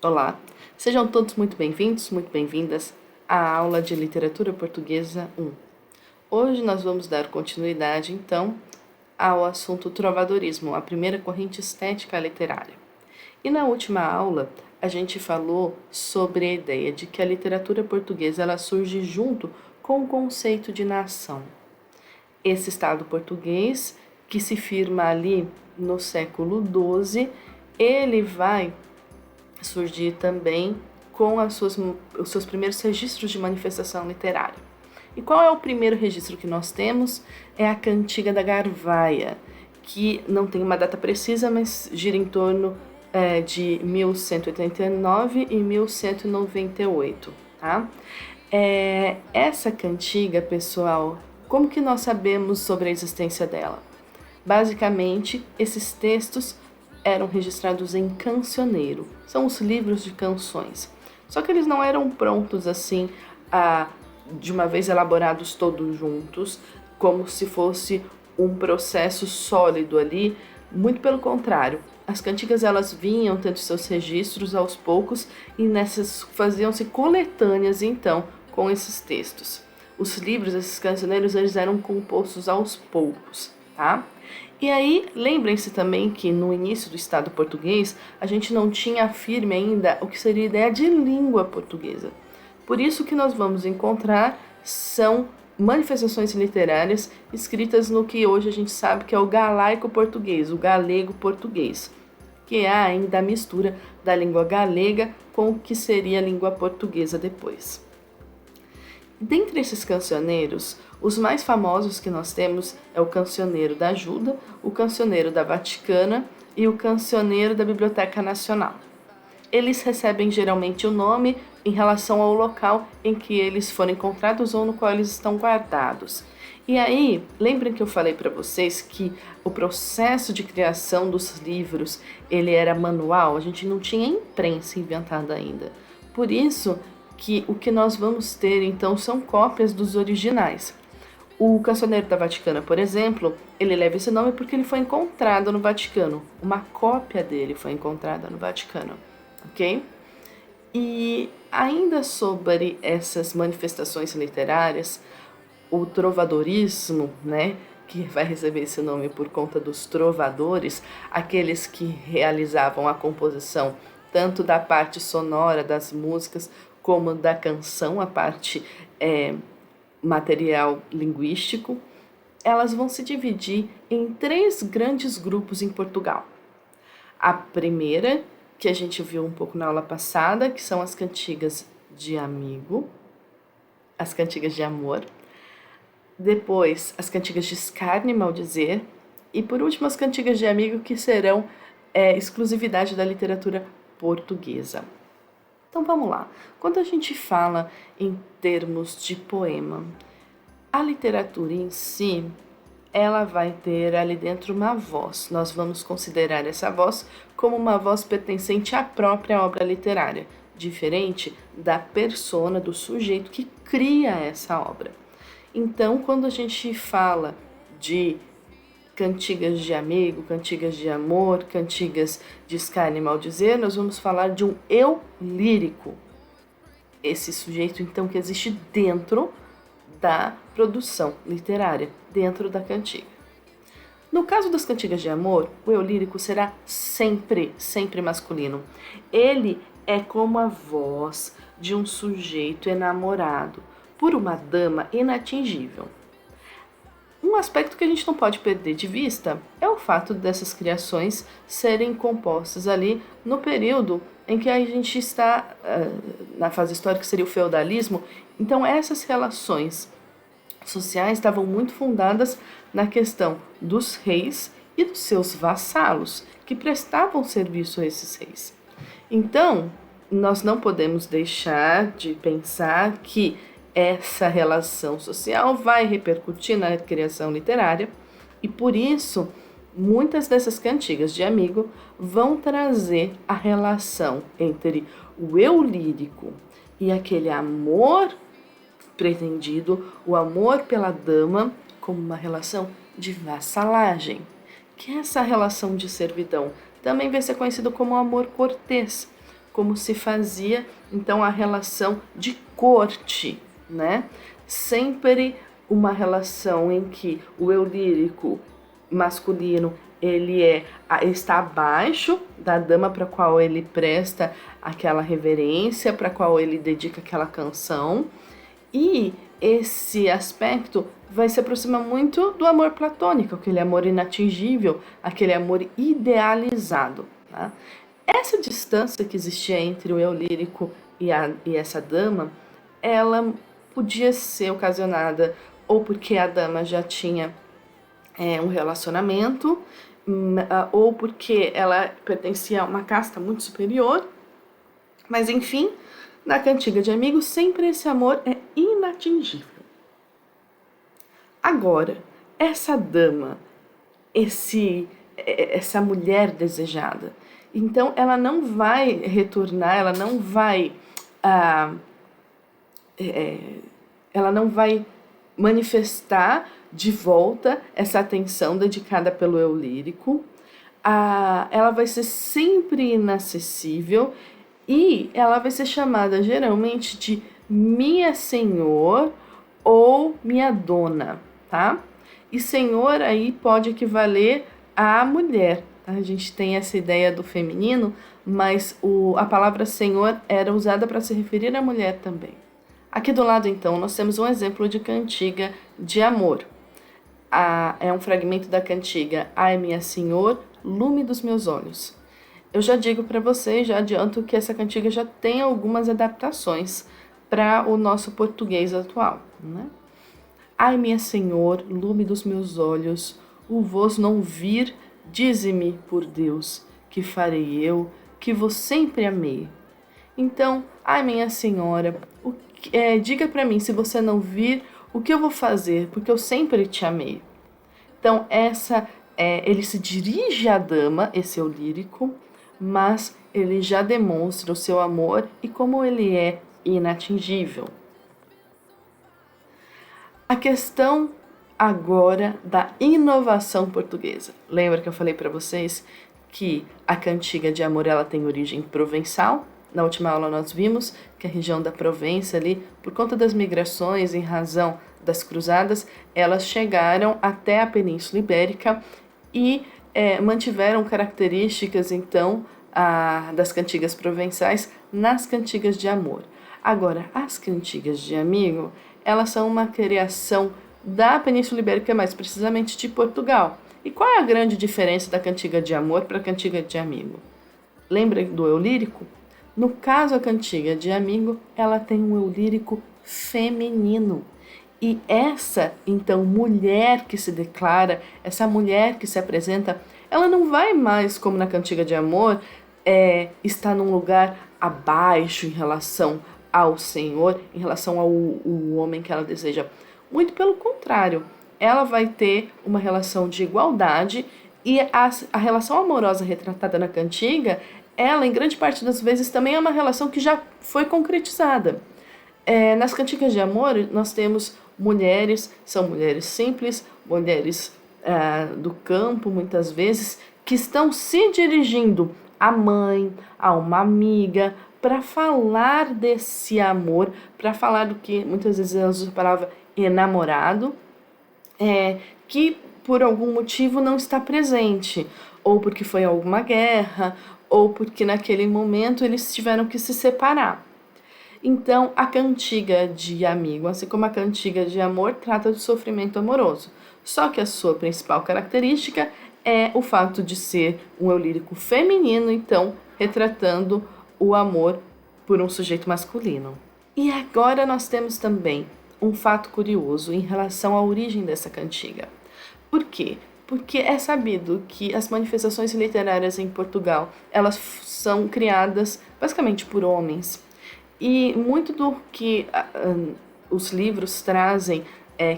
Olá, sejam todos muito bem-vindos, muito bem-vindas à aula de Literatura Portuguesa 1. Hoje nós vamos dar continuidade, então, ao assunto trovadorismo, a primeira corrente estética literária. E na última aula, a gente falou sobre a ideia de que a literatura portuguesa ela surge junto com o conceito de nação. Esse Estado português, que se firma ali no século XII, ele vai surgir também com os seus primeiros registros de manifestação literária. E qual é o primeiro registro que nós temos? É a Cantiga da Garvaia, que não tem uma data precisa, mas gira em torno de 1189 e 1198. Tá? Essa cantiga, pessoal, como que nós sabemos sobre a existência dela? Basicamente, esses textos eram registrados em cancioneiro. São os livros de canções. Só que eles não eram prontos assim, de uma vez elaborados todos juntos, como se fosse um processo sólido ali. Muito pelo contrário. As cantigas elas vinham tendo seus registros aos poucos e nessas faziam-se coletâneas então com esses textos. Os livros, esses cancioneiros, eles eram compostos aos poucos, tá? E aí, lembrem-se também que no início do Estado português, a gente não tinha firme ainda o que seria a ideia de língua portuguesa. Por isso que nós vamos encontrar são manifestações literárias escritas no que hoje a gente sabe que é o galaico português, o galego português, que é ainda a mistura da língua galega com o que seria a língua portuguesa depois. Dentre esses cancioneiros, os mais famosos que nós temos é o Cancioneiro da Ajuda, o Cancioneiro da Vaticana e o Cancioneiro da Biblioteca Nacional. Eles recebem geralmente o nome em relação ao local em que eles foram encontrados ou no qual eles estão guardados. E aí, lembrem que eu falei para vocês que o processo de criação dos livros, ele era manual, a gente não tinha imprensa inventada ainda. Por isso que o que nós vamos ter, então, são cópias dos originais. O Cancioneiro da Vaticana, por exemplo, ele leva esse nome porque ele foi encontrado no Vaticano. Uma cópia dele foi encontrada no Vaticano, ok? E ainda sobre essas manifestações literárias, o trovadorismo, né, que vai receber esse nome por conta dos trovadores, aqueles que realizavam a composição tanto da parte sonora das músicas como da canção, a parte material linguístico, elas vão se dividir em 3 grandes grupos em Portugal. A primeira, que a gente viu um pouco na aula passada, que são as cantigas de amigo, as cantigas de amor, depois as cantigas de escárnio e maldizer, e por último as cantigas de amigo, que serão exclusividade da literatura portuguesa. Então vamos lá. Quando a gente fala em termos de poema, a literatura em si, ela vai ter ali dentro uma voz. Nós vamos considerar essa voz como uma voz pertencente à própria obra literária, diferente da persona, do sujeito que cria essa obra. Então, quando a gente fala de cantigas de amigo, cantigas de amor, cantigas de escárnio e maldizer, nós vamos falar de um eu lírico. Esse sujeito, então, que existe dentro da produção literária, dentro da cantiga. No caso das cantigas de amor, o eu lírico será sempre masculino. Ele é como a voz de um sujeito enamorado por uma dama inatingível. Um aspecto que a gente não pode perder de vista é o fato dessas criações serem compostas ali no período em que a gente está na fase histórica, que seria o feudalismo. Então essas relações sociais estavam muito fundadas na questão dos reis e dos seus vassalos, que prestavam serviço a esses reis. Então, nós não podemos deixar de pensar que essa relação social vai repercutir na criação literária e, por isso, muitas dessas cantigas de amigo vão trazer a relação entre o eu lírico e aquele amor pretendido, o amor pela dama, como uma relação de vassalagem, que é essa relação de servidão. Também vai ser conhecido como amor cortês, como se fazia então a relação de corte, né? Sempre uma relação em que o eu lírico masculino está abaixo da dama para a qual ele presta aquela reverência, para a qual ele dedica aquela canção. E esse aspecto vai se aproximar muito do amor platônico, aquele amor inatingível, aquele amor idealizado. Tá? Essa distância que existia entre o eu lírico e essa dama, ela podia ser ocasionada ou porque a dama já tinha um relacionamento, ou porque ela pertencia a uma casta muito superior, mas enfim, na cantiga de amigos sempre esse amor é inatingível. Agora, essa dama, essa mulher desejada, então ela não vai retornar, ela não vai manifestar de volta essa atenção dedicada pelo eu lírico. Ela vai ser sempre inacessível e ela vai ser chamada geralmente de minha senhor ou minha dona, tá? E senhor aí pode equivaler a mulher, tá? A gente tem essa ideia do feminino, mas a palavra senhor era usada para se referir à mulher também. Aqui do lado, então, nós temos um exemplo de cantiga de amor. É um fragmento da cantiga Ai, minha senhor, lume dos meus olhos. Eu já digo para vocês, já adianto que essa cantiga já tem algumas adaptações para o nosso português atual, né? Ai, minha senhor, lume dos meus olhos, o vos não vir, dize-me, por Deus, que farei eu, que vos sempre amei. Então, ai, minha senhora, diga para mim, se você não vir, o que eu vou fazer, porque eu sempre te amei. Então, ele se dirige à dama, esse é o lírico, mas ele já demonstra o seu amor e como ele é inatingível. A questão agora da inovação portuguesa. Lembra que eu falei para vocês que a cantiga de amor ela tem origem provençal? Na última aula nós vimos que a região da Provença ali, por conta das migrações em razão das cruzadas, elas chegaram até a Península Ibérica e mantiveram características então das cantigas provençais nas cantigas de amor. Agora, as cantigas de amigo, elas são uma criação da Península Ibérica, mais precisamente de Portugal. E qual é a grande diferença da cantiga de amor para a cantiga de amigo? Lembra do eu lírico? No caso, a cantiga de amigo, ela tem um eu lírico feminino. E essa, então, mulher que se declara, essa mulher que se apresenta, ela não vai mais, como na cantiga de amor, estar num lugar abaixo em relação ao Senhor, em relação ao homem que ela deseja. Muito pelo contrário, ela vai ter uma relação de igualdade e a relação amorosa retratada na cantiga, ela, em grande parte das vezes, também é uma relação que já foi concretizada. Nas cantigas de amor, nós temos mulheres, são mulheres simples, mulheres do campo, muitas vezes, que estão se dirigindo à mãe, a uma amiga, para falar desse amor, para falar do que muitas vezes ela usa a palavra enamorado, que por algum motivo não está presente, ou porque foi alguma guerra, ou porque naquele momento eles tiveram que se separar. Então, a cantiga de amigo, assim como a cantiga de amor, trata do sofrimento amoroso. Só que a sua principal característica é o fato de ser um eu lírico feminino, então, retratando o amor por um sujeito masculino. E agora nós temos também um fato curioso em relação à origem dessa cantiga. Por quê? Porque é sabido que as manifestações literárias em Portugal, elas são criadas basicamente por homens. E muito do que os livros trazem,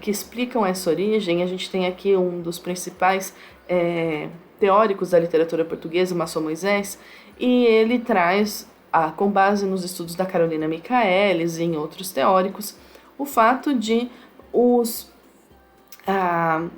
que explicam essa origem, a gente tem aqui um dos principais teóricos da literatura portuguesa, Masson Moisés, e ele traz, com base nos estudos da Carolina Michaelis e em outros teóricos, o fato de os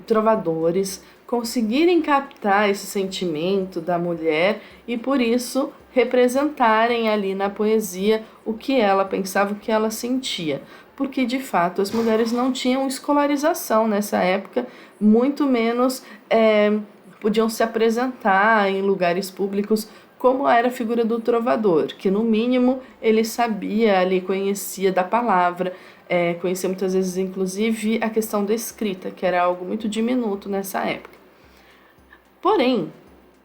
trovadores conseguirem captar esse sentimento da mulher e por isso representarem ali na poesia o que ela pensava, o que ela sentia. Porque, de fato, as mulheres não tinham escolarização nessa época, muito menos podiam se apresentar em lugares públicos como era a figura do trovador, que no mínimo ele sabia ali, conhecia da palavra, conhecia muitas vezes inclusive a questão da escrita, que era algo muito diminuto nessa época. Porém,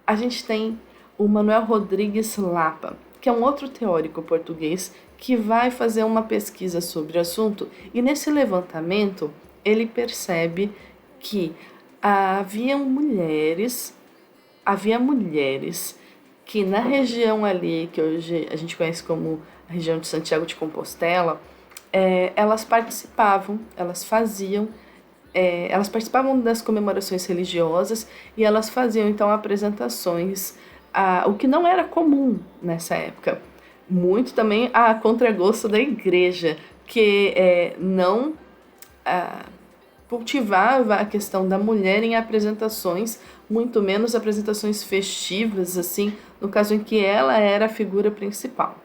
a gente tem o Manuel Rodrigues Lapa, que é um outro teórico português que vai fazer uma pesquisa sobre o assunto, e nesse levantamento ele percebe que havia mulheres que na região ali, que hoje a gente conhece como a região de Santiago de Compostela, elas participavam, elas participavam das comemorações religiosas e elas faziam então apresentações, o que não era comum nessa época. Muito também a contragosto da igreja, que não cultivava a questão da mulher em apresentações, muito menos apresentações festivas, assim, no caso em que ela era a figura principal.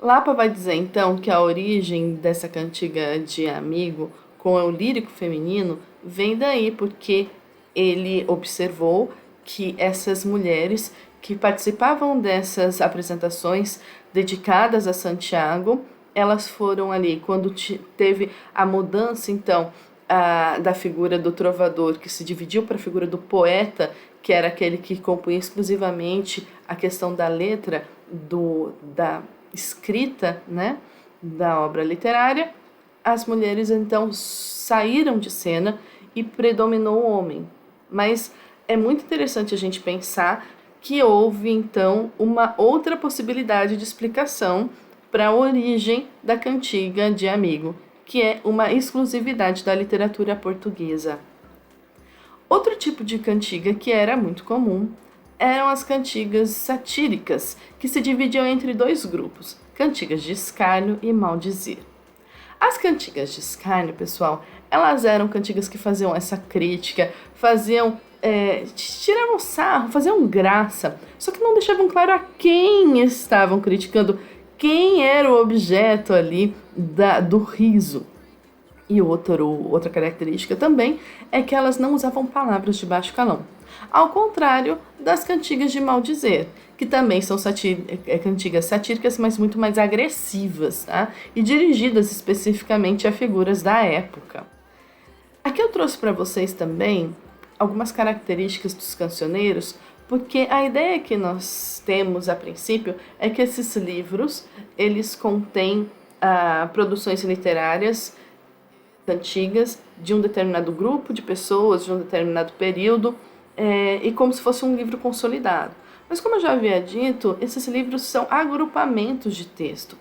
Lapa vai dizer então que a origem dessa cantiga de amigo com o lírico feminino vem daí, porque ele observou que essas mulheres que participavam dessas apresentações dedicadas a Santiago, elas foram ali, quando teve a mudança então da figura do trovador, que se dividiu para a figura do poeta, que era aquele que compunha exclusivamente a questão da letra, da escrita, né, da obra literária. As mulheres então saíram de cena e predominou o homem. Mas é muito interessante a gente pensar que houve então uma outra possibilidade de explicação para a origem da cantiga de amigo, que é uma exclusividade da literatura portuguesa. Outro tipo de cantiga que era muito comum eram as cantigas satíricas, que se dividiam entre dois grupos, cantigas de escárnio e maldizer. As cantigas de escárnio, pessoal, elas eram cantigas que faziam essa crítica, tiravam sarro, faziam graça, só que não deixavam claro a quem estavam criticando, quem era o objeto ali do riso. E outra característica também é que elas não usavam palavras de baixo calão. Ao contrário das cantigas de maldizer, que também são cantigas satíricas, mas muito mais agressivas, tá? E dirigidas especificamente a figuras da época. Aqui eu trouxe para vocês também algumas características dos cancioneiros, porque a ideia que nós temos a princípio é que esses livros eles contêm produções literárias antigas de um determinado grupo de pessoas, de um determinado período, e como se fosse um livro consolidado. Mas como eu já havia dito, esses livros são agrupamentos de texto.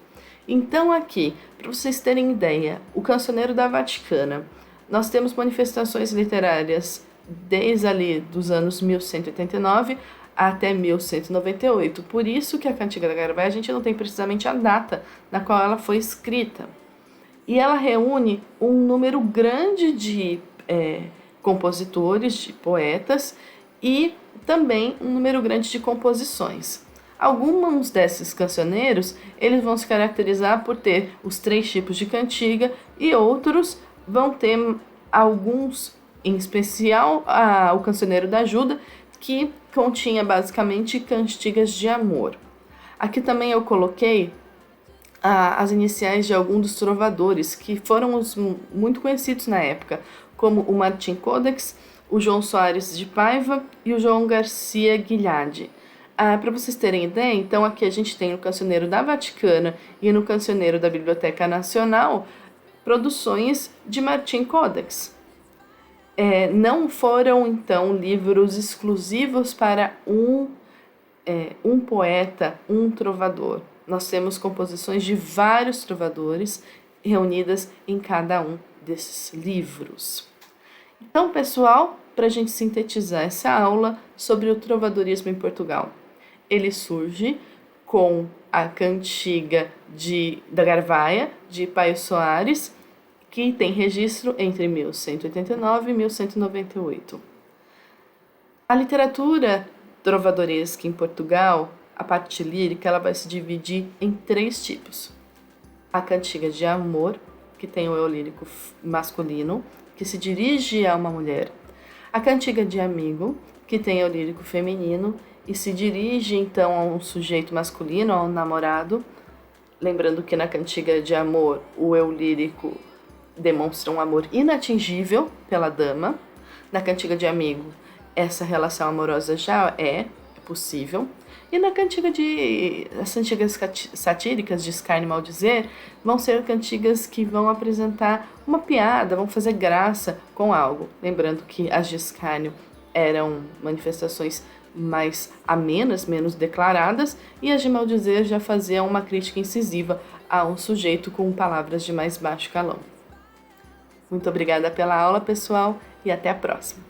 Então aqui, para vocês terem ideia, o Cancioneiro da Vaticana, nós temos manifestações literárias desde ali dos anos 1189 até 1198. Por isso que a Cantiga da Garvaia a gente não tem precisamente a data na qual ela foi escrita. E ela reúne um número grande de compositores, de poetas, e também um número grande de composições. Alguns desses cancioneiros, eles vão se caracterizar por ter os 3 tipos de cantiga, e outros vão ter alguns, em especial o Cancioneiro da Ajuda, que continha basicamente cantigas de amor. Aqui também eu coloquei as iniciais de alguns dos trovadores, que foram os muito conhecidos na época, como o Martim Codex, o João Soares de Paiva e o João Garcia Guilhade. Para vocês terem ideia, então aqui a gente tem no Cancioneiro da Vaticana e no Cancioneiro da Biblioteca Nacional produções de Martim Codex. Não foram, então, livros exclusivos para um poeta, um trovador. Nós temos composições de vários trovadores reunidas em cada um desses livros. Então, pessoal, para a gente sintetizar essa aula sobre o trovadorismo em Portugal, ele surge com a cantiga da Garvaia, de Paio Soares, que tem registro entre 1189 e 1198. A literatura trovadoresca em Portugal, A parte lírica ela vai se dividir em 3 tipos. A cantiga de amor, que tem o eu lírico masculino, que se dirige a uma mulher. A cantiga de amigo, que tem o lírico feminino e se dirige então a um sujeito masculino, a um namorado. Lembrando que na cantiga de amor, o eu lírico demonstra um amor inatingível pela dama. Na cantiga de amigo, essa relação amorosa já é possível. E na cantiga as cantigas satíricas de escárnio e maldizer vão ser cantigas que vão apresentar uma piada, vão fazer graça com algo. Lembrando que as de escárnio eram manifestações mais amenas, menos declaradas, e as de maldizer já faziam uma crítica incisiva a um sujeito com palavras de mais baixo calão. Muito obrigada pela aula, pessoal, e até a próxima!